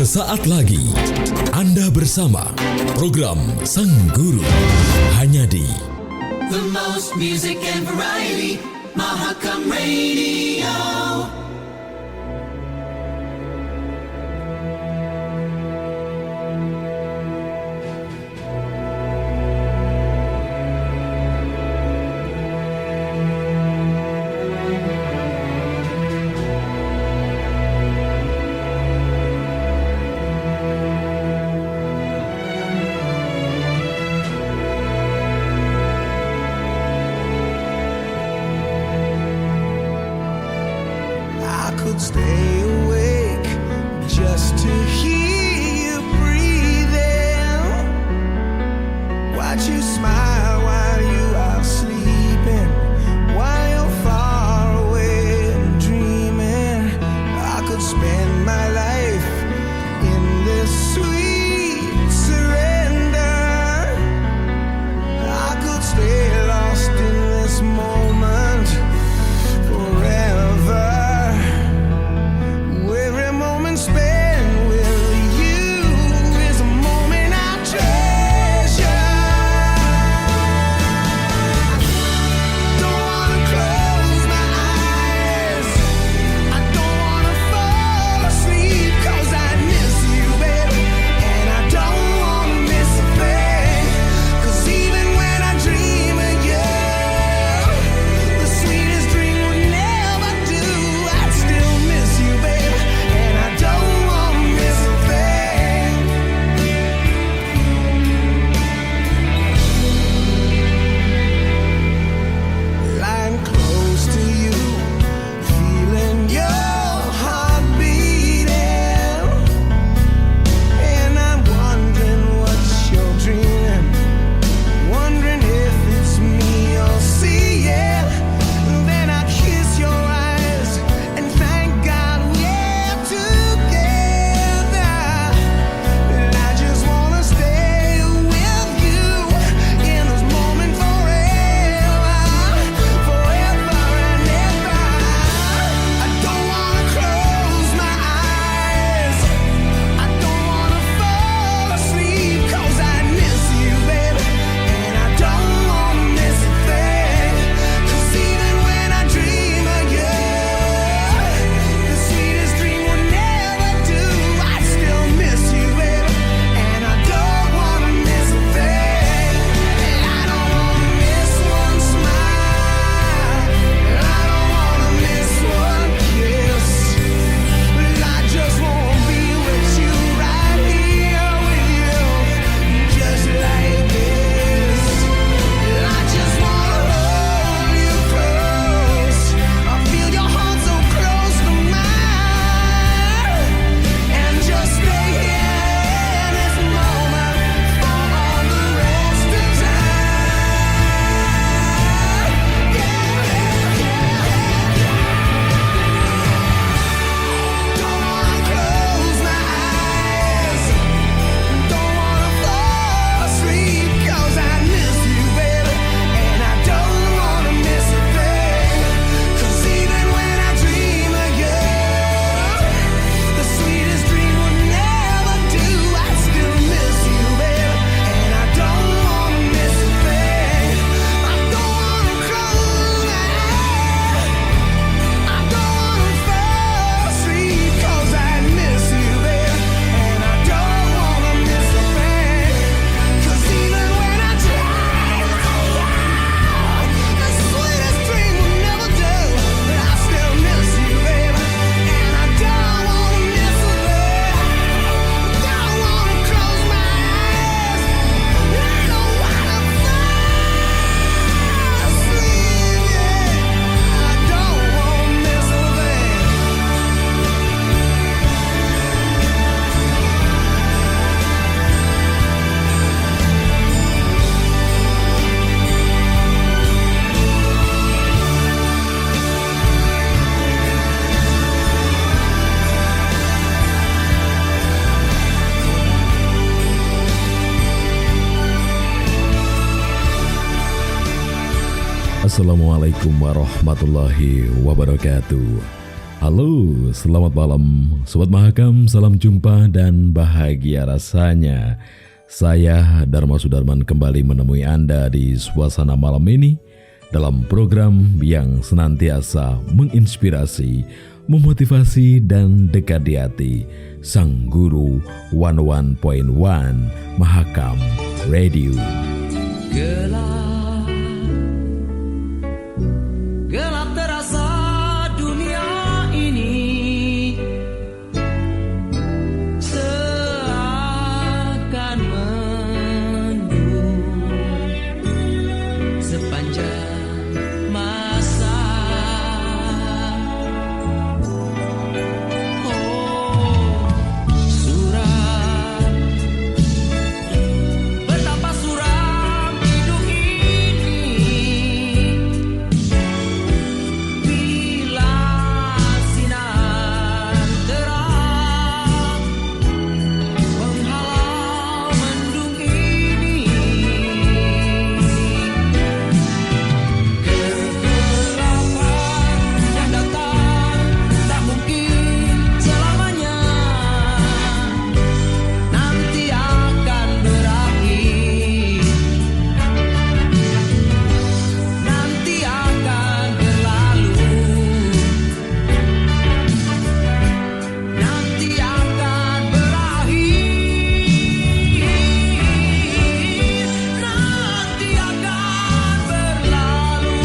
Sesaat lagi Anda bersama program Sang Guru hanya di The most music and variety, Mahakam Radio. Stay awake just to hear you breathing. Watch you smile while you are sleeping, while you're far away and dreaming. I could spend my life in this sweet surrender. I could stay lost in this moment forever. Assalamualaikum warahmatullahi wabarakatuh. Halo, selamat malam Sobat Mahakam, salam jumpa dan bahagia rasanya. Saya Dharma Sudarman kembali menemui Anda di suasana malam ini dalam program yang senantiasa menginspirasi, memotivasi dan dekat di hati, Sang Guru 101.1 Mahakam Radio. Gelap terasa dunia ini, seakan mendung sepanjang masa. Oh, suram, betapa suram hidup ini. Bila sinar terang menghalau mendung ini, kegelapan yang datang tak mungkin selamanya, nanti akan berakhir, nanti akan berlalu, nanti akan berakhir, nanti akan berlalu.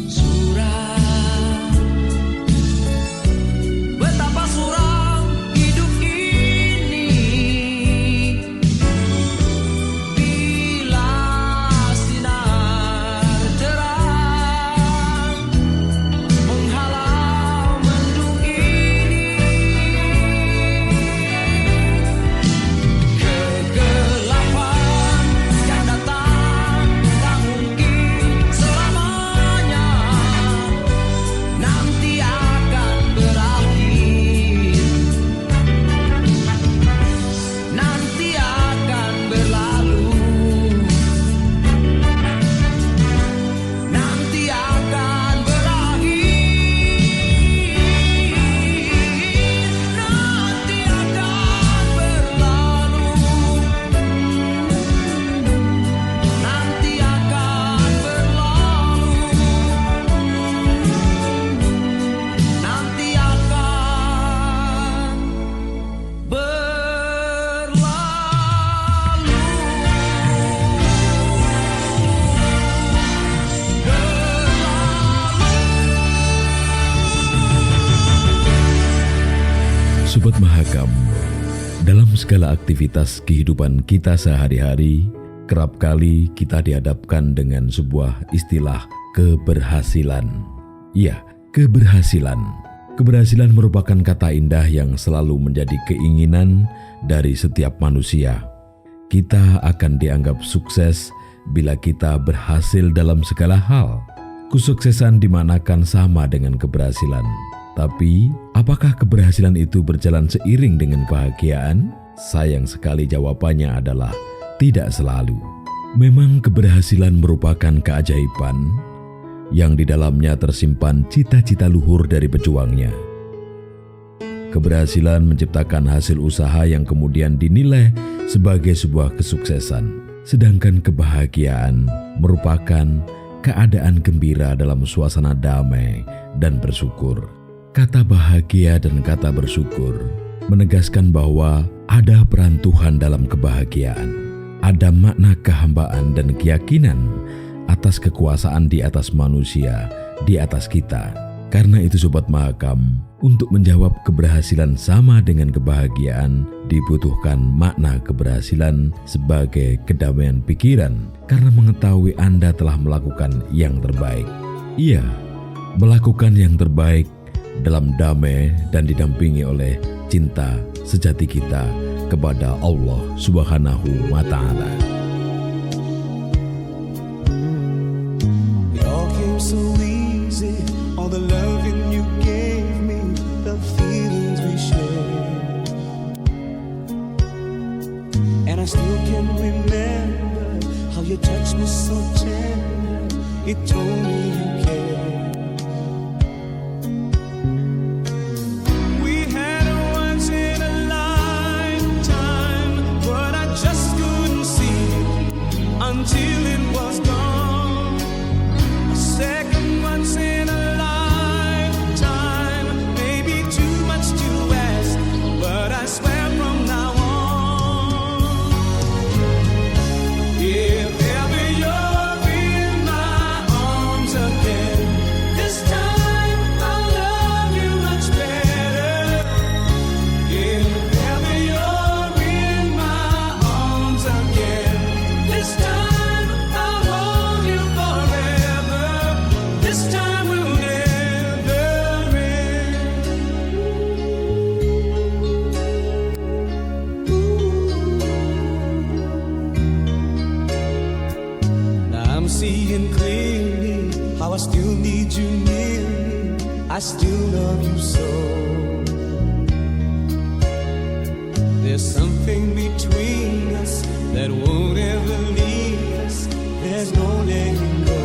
Suram, betapa suram hidup ini. Bila sinar terang menghalau mendung ini, kegelapan yang datang tak mungkin selamanya, nanti akan berakhir, nanti akan berlalu, nanti akan berakhir, nanti akan berlalu, nanti akan berlalu, nanti akan Sobat Mahakam, dalam segala aktivitas kehidupan kita sehari-hari, kerap kali kita dihadapkan dengan sebuah istilah keberhasilan. Ya, keberhasilan. Keberhasilan merupakan kata indah yang selalu menjadi keinginan dari setiap manusia. Kita akan dianggap sukses bila kita berhasil dalam segala hal. Kesuksesan dimanakan sama dengan keberhasilan. Tapi, apakah keberhasilan itu berjalan seiring dengan kebahagiaan? Sayang sekali jawabannya adalah tidak selalu. Memang keberhasilan merupakan keajaiban yang di dalamnya tersimpan cita-cita luhur dari pejuangnya. Keberhasilan menciptakan hasil usaha yang kemudian dinilai sebagai sebuah kesuksesan. Sedangkan kebahagiaan merupakan keadaan gembira dalam suasana damai dan bersyukur. Kata bahagia dan kata bersyukur menegaskan bahwa ada peran Tuhan dalam kebahagiaan. Ada makna kehambaan dan keyakinan atas kekuasaan di atas manusia, di atas kita. Karena itu Sobat Mahakam, untuk menjawab keberhasilan sama dengan kebahagiaan dibutuhkan makna keberhasilan sebagai kedamaian pikiran karena mengetahui Anda telah melakukan yang terbaik. Iya, melakukan yang terbaik dalam damai dan didampingi oleh cinta sejati kita kepada Allah Subhanahu wa Ta'ala. It all came so easy, all the loving you gave me, the feelings we shared. And I still can remember how you touched me so tender. You told me you cared. We had a once in a lifetime, but I just couldn't see it until it was gone. A second once in a lifetime, maybe too much to ask, but I swear from now on, if ever you're in my arms again, this time I'll love you much better. If ever you're in my arms again, this time I'll hold you forever. This time will never end. Now I'm seeing clearly how I still need you near me. I still love you so. There's something between us that won't ever leave us. There's no letting go.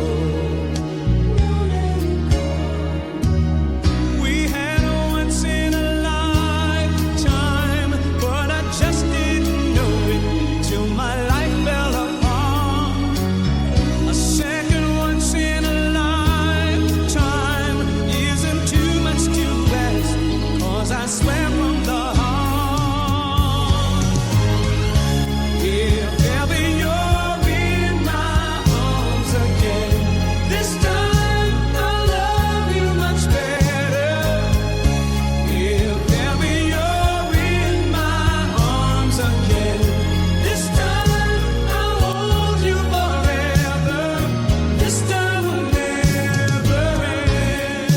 We had a once in a lifetime, but I just didn't know it till my life fell apart. A second once in a lifetime isn't too much to ask, 'cause I swear from the heart, if ever you're in my arms again, this time I'll love you much better. If ever you're in my arms again, this time I'll hold you forever. This time will never end.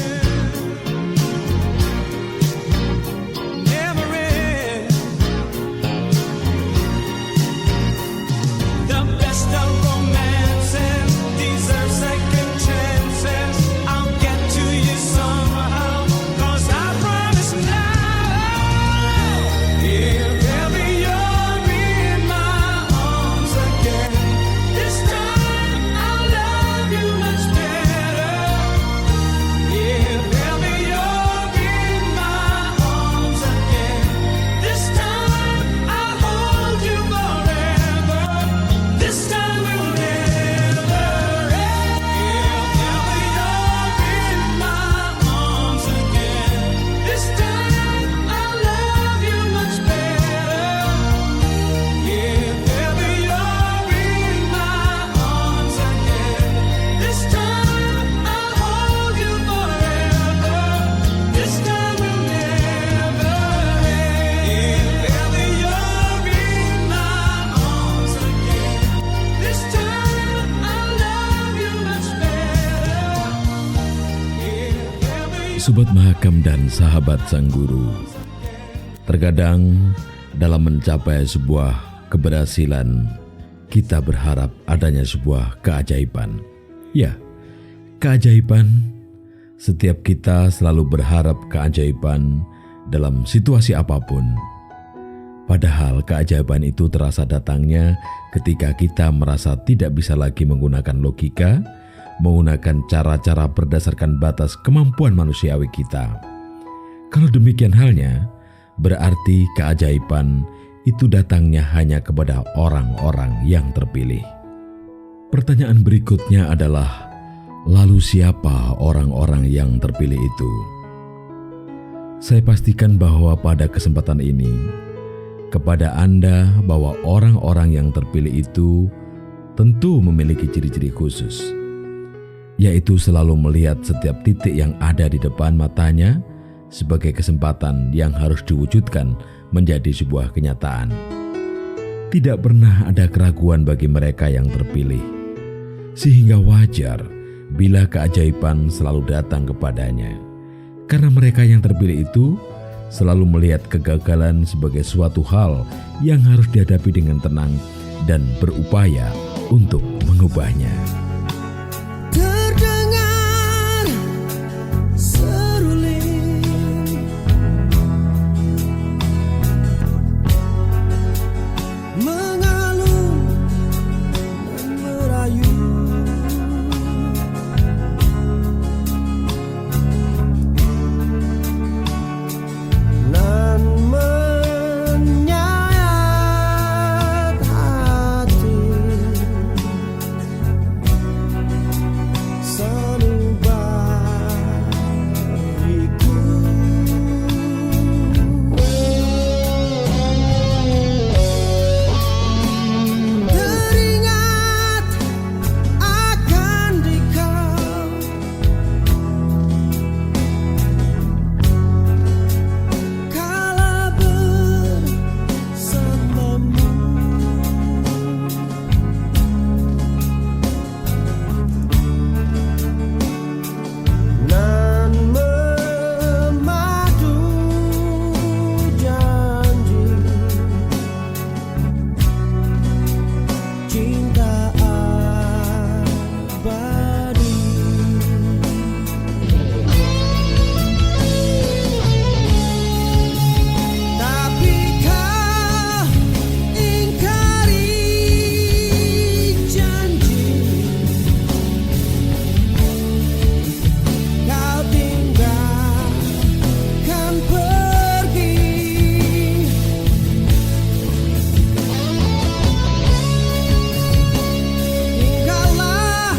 Never end. The best of romances deserve second chances. I'll get to you somehow, 'cause I promise now, if ever you're in my arms again, this time I'll love you much better. If ever you're in my arms again, this time I'll hold you forever. This time will never end. If ever you're in my arms again, this time I'll love you much better. If ever you're in my arms again, this time I'll hold you forever. This time will never end. If ever you're in my arms again, this time I'll love you much better. If ever Sobat Mahakam dan sahabat Sang Guru, terkadang dalam mencapai sebuah keberhasilan, kita berharap adanya sebuah keajaiban. Ya, keajaiban. Setiap kita selalu berharap keajaiban dalam situasi apapun. Padahal keajaiban itu terasa datangnya ketika kita merasa tidak bisa lagi menggunakan logika, menggunakan cara-cara berdasarkan batas kemampuan manusiawi kita. Kalau demikian halnya, berarti keajaiban itu datangnya hanya kepada orang-orang yang terpilih. Pertanyaan berikutnya adalah, lalu siapa orang-orang yang terpilih itu? Saya pastikan bahwa pada kesempatan ini, kepada Anda bahwa orang-orang yang terpilih itu tentu memiliki ciri-ciri khusus, yaitu selalu melihat setiap titik yang ada di depan matanya sebagai kesempatan yang harus diwujudkan menjadi sebuah kenyataan. Tidak pernah ada keraguan bagi mereka yang terpilih, sehingga wajar bila keajaiban selalu datang kepadanya. Karena mereka yang terpilih itu selalu melihat kegagalan sebagai suatu hal yang harus dihadapi dengan tenang dan berupaya untuk mengubahnya. Terdengar seruling mengalun dan merayu, nan menyayat hati sanubariku. Teringat akan dikau kala bersamamu, nan memadu janji cinta abadi. Tapi kau ingkari janji, kau tinggalkan pergi. Tinggallah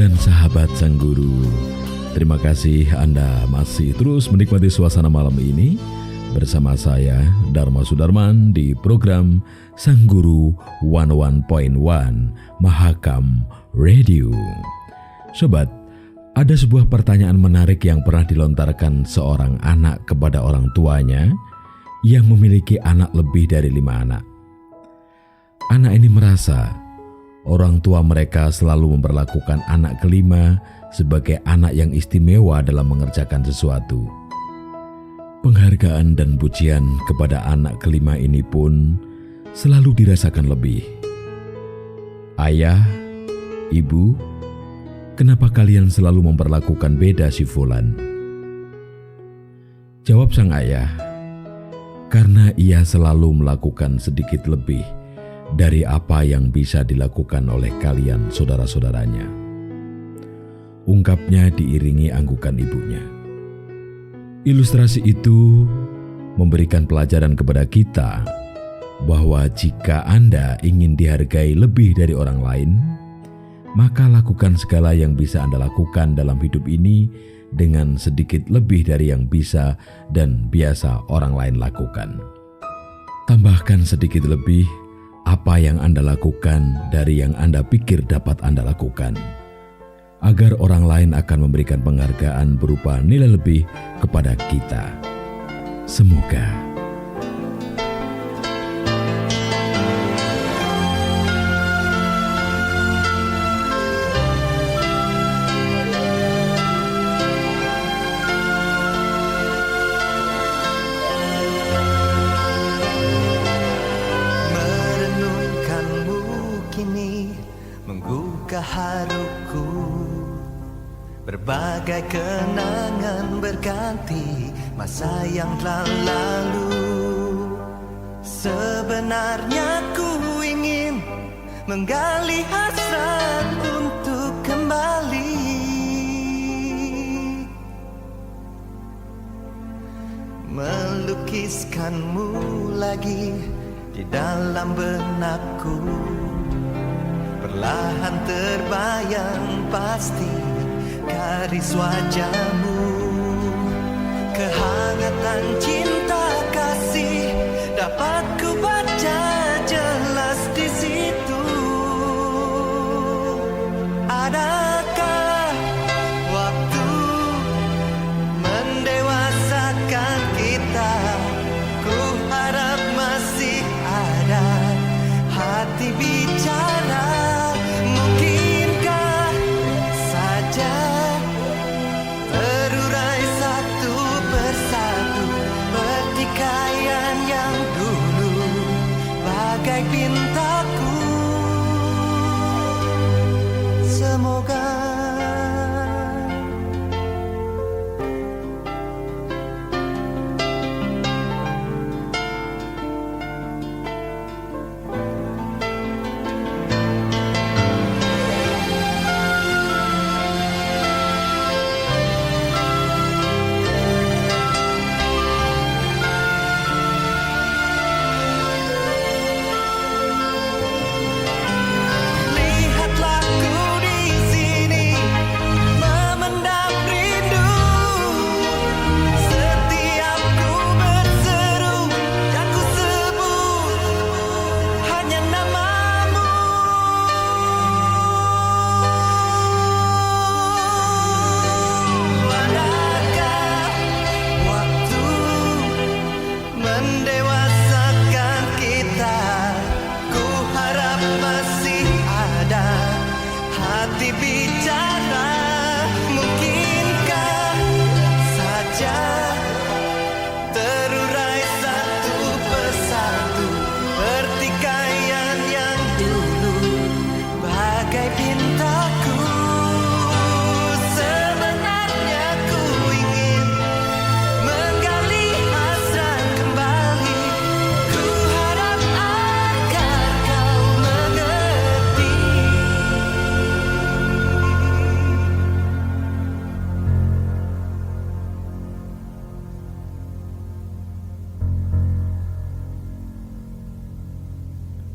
dan sahabat Sang Guru, terima kasih Anda masih terus menikmati suasana malam ini bersama saya Dharma Sudarman di program Sang Guru 101.1 Mahakam Radio. Sobat, ada sebuah pertanyaan menarik yang pernah dilontarkan seorang anak kepada orang tuanya yang memiliki anak lebih dari 5 anak. Anak ini merasa orang tua mereka selalu memperlakukan anak kelima sebagai anak yang istimewa dalam mengerjakan sesuatu. Penghargaan dan pujian kepada anak kelima ini pun selalu dirasakan lebih. Ayah, ibu, kenapa kalian selalu memperlakukan beda si Fulan? Jawab sang ayah, karena ia selalu melakukan sedikit lebih dari apa yang bisa dilakukan oleh kalian saudara-saudaranya. Ungkapnya diiringi anggukan ibunya. Ilustrasi itu memberikan pelajaran kepada kita bahwa jika Anda ingin dihargai lebih dari orang lain, maka lakukan segala yang bisa Anda lakukan dalam hidup ini dengan sedikit lebih dari yang bisa dan biasa orang lain lakukan. Tambahkan sedikit lebih apa yang Anda lakukan dari yang Anda pikir dapat Anda lakukan, agar orang lain akan memberikan penghargaan berupa nilai lebih kepada kita. Semoga merenungkanmu kini menggugah haruku. Berbagai kenangan berganti masa yang telah lalu. Sebenarnya ku ingin menggali hasrat untuk kembali melukiskanmu lagi di dalam benakku. Perlahan terbayang pasti garis wajahmu, kehangatan cinta kasih dapat ku baca jelas di situ. Adakah waktu mendewasakan kita? Ku harap masih ada hati bicara. Mungkinkah saja terurai satu persatu pertikaian yang dulu bagai pintaku. Semoga mendewasakan kita. Ku harap masih ada hati bicara. Mungkinkah saja terurai satu persatu pertikaian yang dulu bagai pintaku. Sebenarnya ku ingin menggali hasrat kembali. Ku harap agar kau mengerti.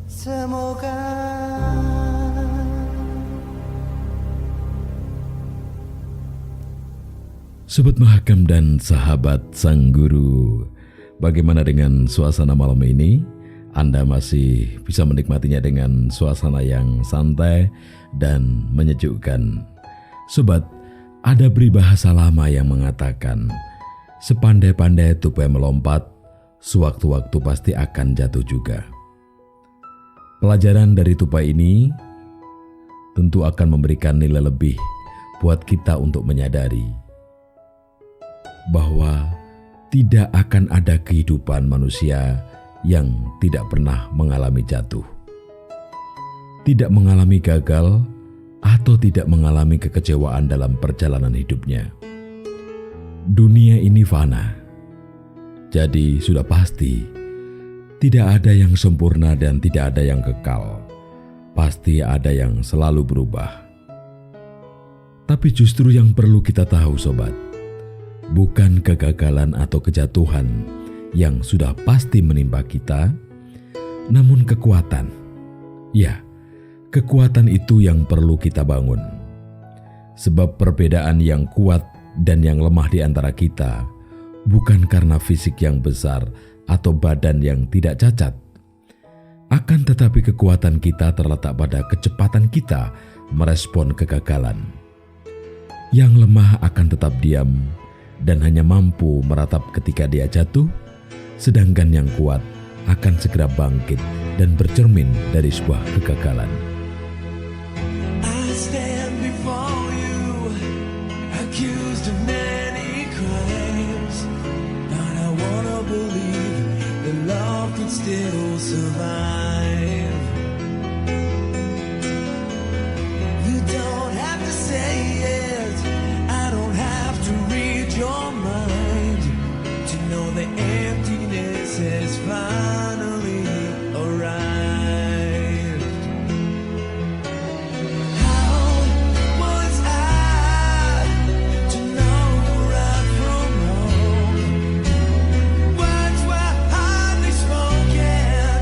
Semoga Sobat Mahakam dan sahabat Sang Guru, bagaimana dengan suasana malam ini? Anda masih bisa menikmatinya dengan suasana yang santai dan menyejukkan. Sobat, ada peribahasa lama yang mengatakan, sepandai-pandai tupai melompat, sewaktu-waktu pasti akan jatuh juga. Pelajaran dari tupai ini tentu akan memberikan nilai lebih buat kita untuk menyadari bahwa tidak akan ada kehidupan manusia yang tidak pernah mengalami jatuh, tidak mengalami gagal, atau tidak mengalami kekecewaan dalam perjalanan hidupnya. Dunia ini fana, jadi sudah pasti tidak ada yang sempurna dan tidak ada yang kekal. Pasti ada yang selalu berubah. Tapi justru yang perlu kita tahu, sobat, bukan kegagalan atau kejatuhan yang sudah pasti menimpa kita, namun kekuatan. Ya, kekuatan itu yang perlu kita bangun. Sebab perbedaan yang kuat dan yang lemah di antara kita bukan karena fisik yang besar atau badan yang tidak cacat. Akan tetapi kekuatan kita terletak pada kecepatan kita merespon kegagalan. Yang lemah akan tetap diam dan hanya mampu meratap ketika dia jatuh, sedangkan yang kuat akan segera bangkit dan bercermin dari sebuah kegagalan. I stand before you, accused of many crimes, but I wanna believe that love can still survive. You don't have to say it, I don't have to read your mind to know the emptiness has finally arrived. How was I to know right from wrong? Words were hardly spoken,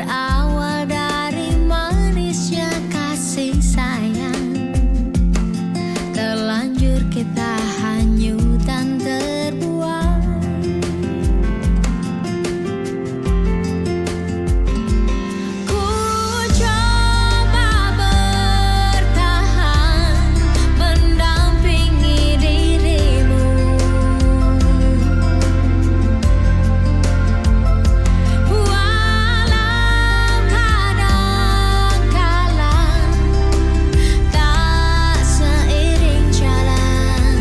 berawal dari manisnya kasih sayang, terlanjur kita hanyut dan terbuang. Ku coba bertahan mendampingi dirimu, walau kadang-kala tak seiring jalan.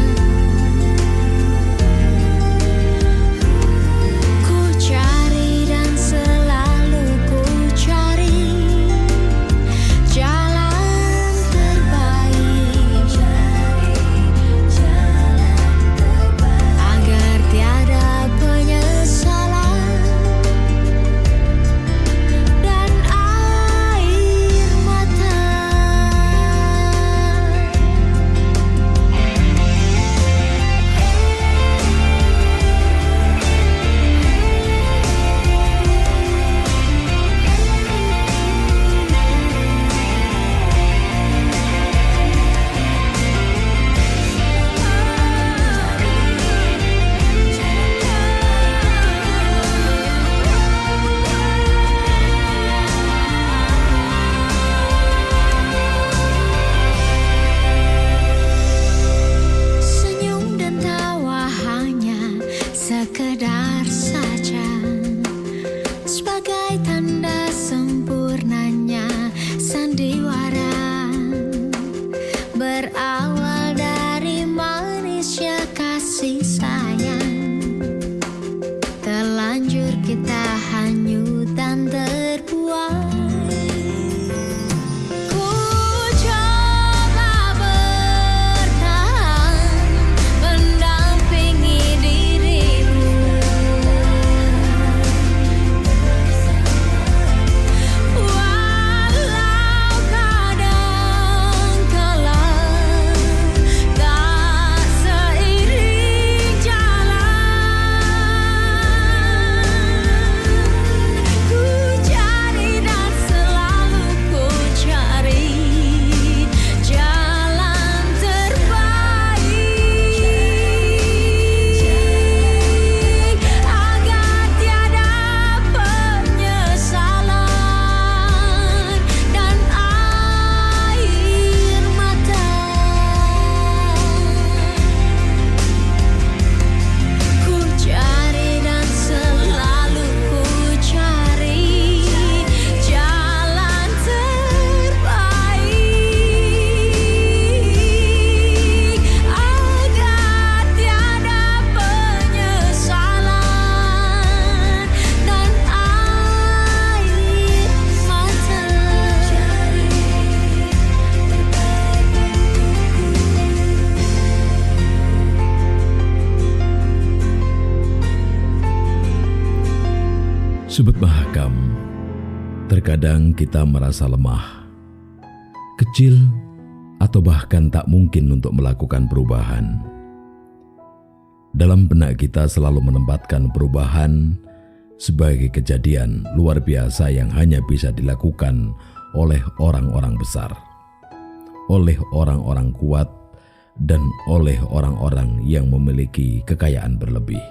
Ku cari dan selalu ku cari jalan terbaik, agar tiada penyesalan dan air mata. Senyum dan tawa hanya sekedar saja, sebagai tanda sempurnanya sandiwara. Berawal dari manisnya kasih sayang, terlanjur kita hanyut dan terbuang. Ku coba bertahan mendampingi dirimu, walau kadang-kala tak seiring jalan. Ku cari dan selalu ku cari jalan terbaik, agar tiada penyesalan dan air mata. Ku cari dan selalu ku cari jalan terbaik, agar tiada penyesalan dan air mata. Sobat Mahakam, terkadang kita merasa lemah, kecil, atau bahkan tak mungkin untuk melakukan perubahan. Dalam benak kita selalu menempatkan perubahan sebagai kejadian luar biasa yang hanya bisa dilakukan oleh orang-orang besar, oleh orang-orang kuat, dan oleh orang-orang yang memiliki kekayaan berlebih.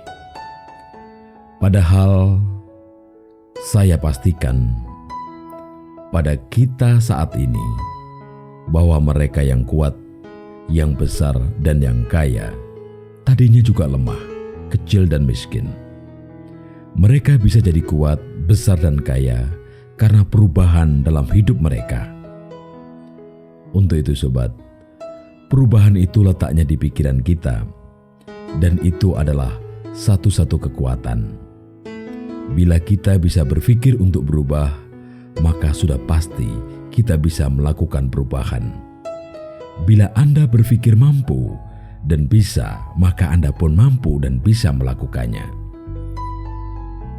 Padahal saya pastikan pada kita saat ini bahwa mereka yang kuat, yang besar, dan yang kaya tadinya juga lemah, kecil, dan miskin. Mereka bisa jadi kuat, besar, dan kaya karena perubahan dalam hidup mereka. Untuk itu sobat, perubahan itu letaknya di pikiran kita, dan itu adalah satu-satu kekuatan. Bila kita bisa berpikir untuk berubah, maka sudah pasti kita bisa melakukan perubahan. Bila Anda berpikir mampu dan bisa, maka Anda pun mampu dan bisa melakukannya.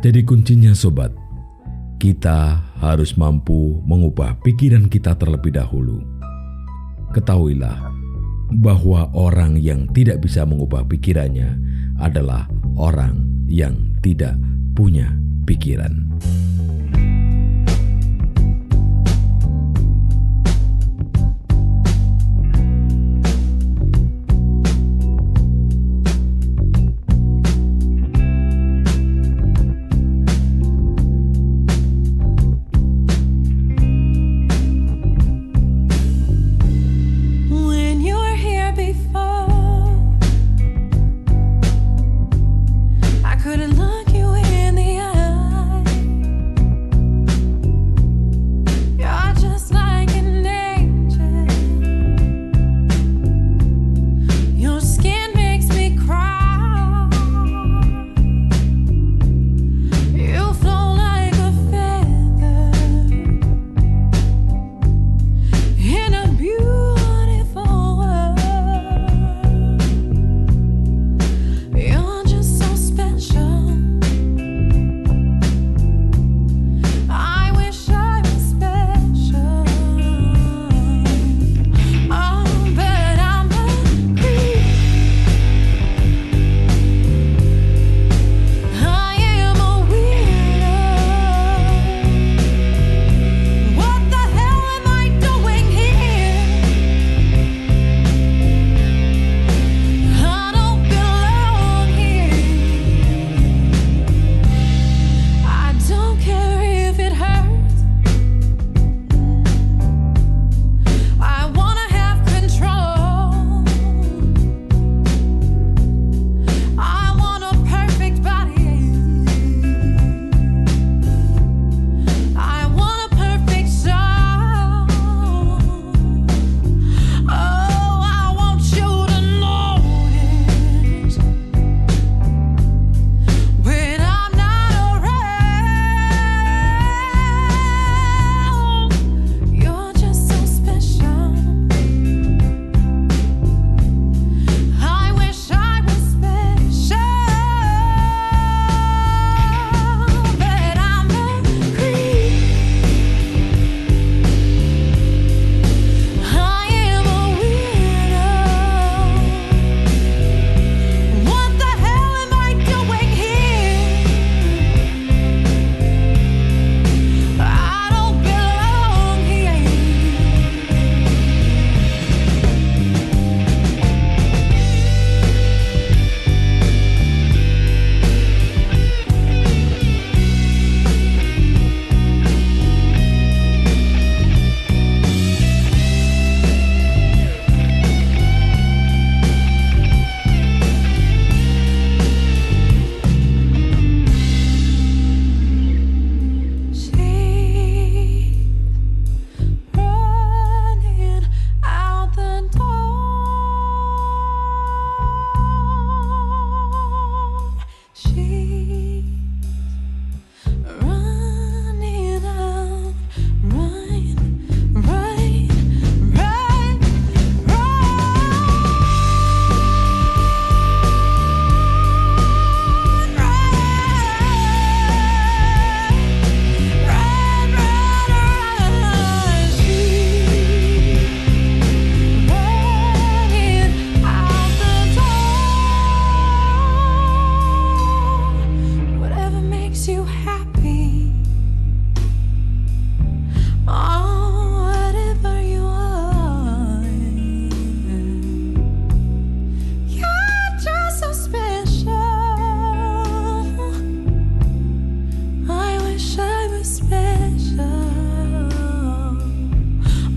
Jadi kuncinya sobat, kita harus mampu mengubah pikiran kita terlebih dahulu. Ketahuilah bahwa orang yang tidak bisa mengubah pikirannya adalah orang yang tidak punya pikiran.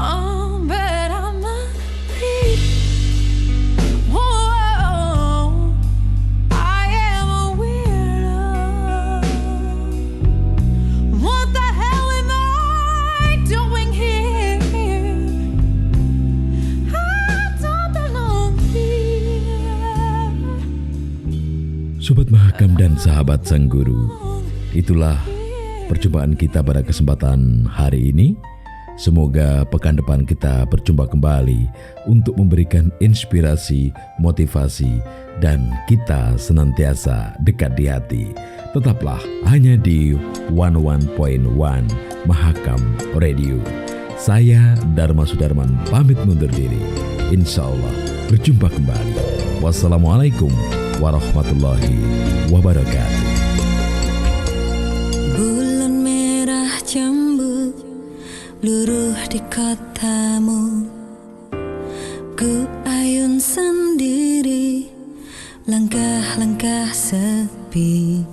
Oh, but I'm a creep. Whoa, I am a weirdo. What the hell am I doing here? I don't belong here. Sobat Mahakam dan sahabat Sang Guru, itulah perjumpaan kita pada kesempatan hari ini. Semoga pekan depan kita berjumpa kembali untuk memberikan inspirasi, motivasi, dan kita senantiasa dekat di hati. Tetaplah hanya di 101.1 Mahakam Radio. Saya Dharma Sudarman pamit mundur diri. Insya Allah berjumpa kembali. Wassalamualaikum warahmatullahi wabarakatuh. Bulan merah jambu luruh di kotamu. Ku ayun sendiri, langkah-langkah sepi,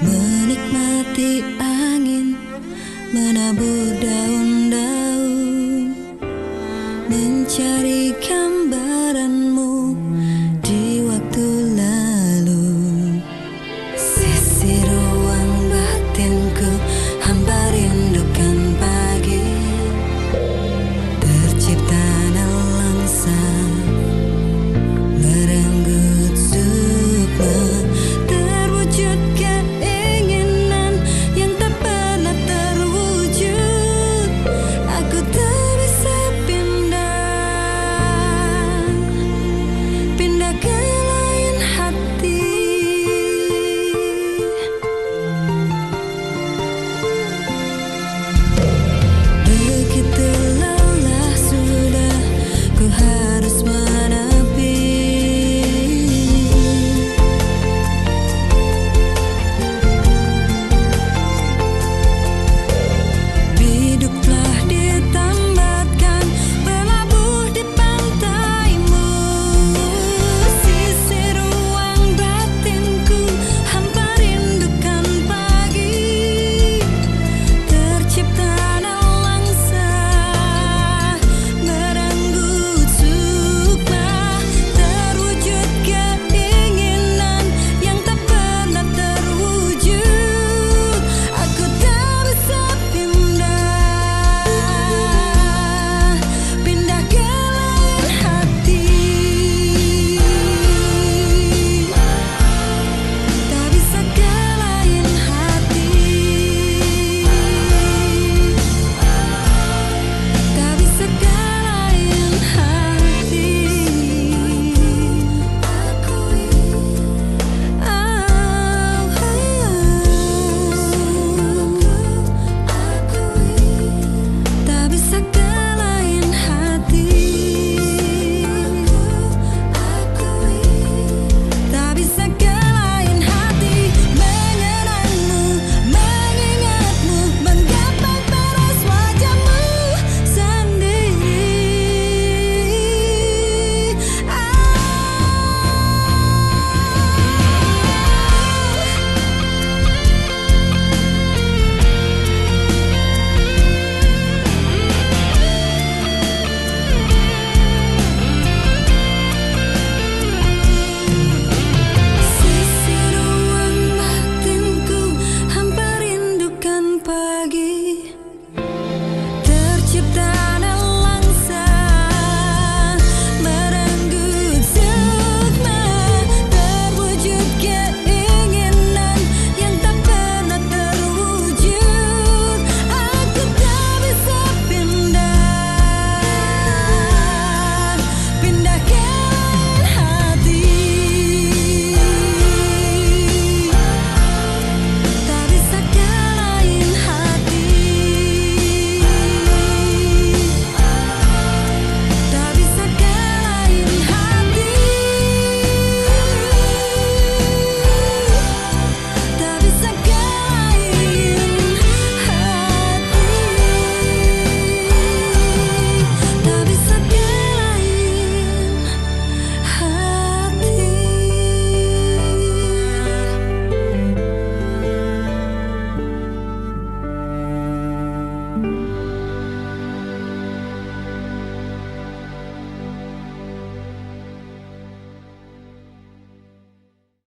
menikmati angin menabur daun-daun, mencari gambar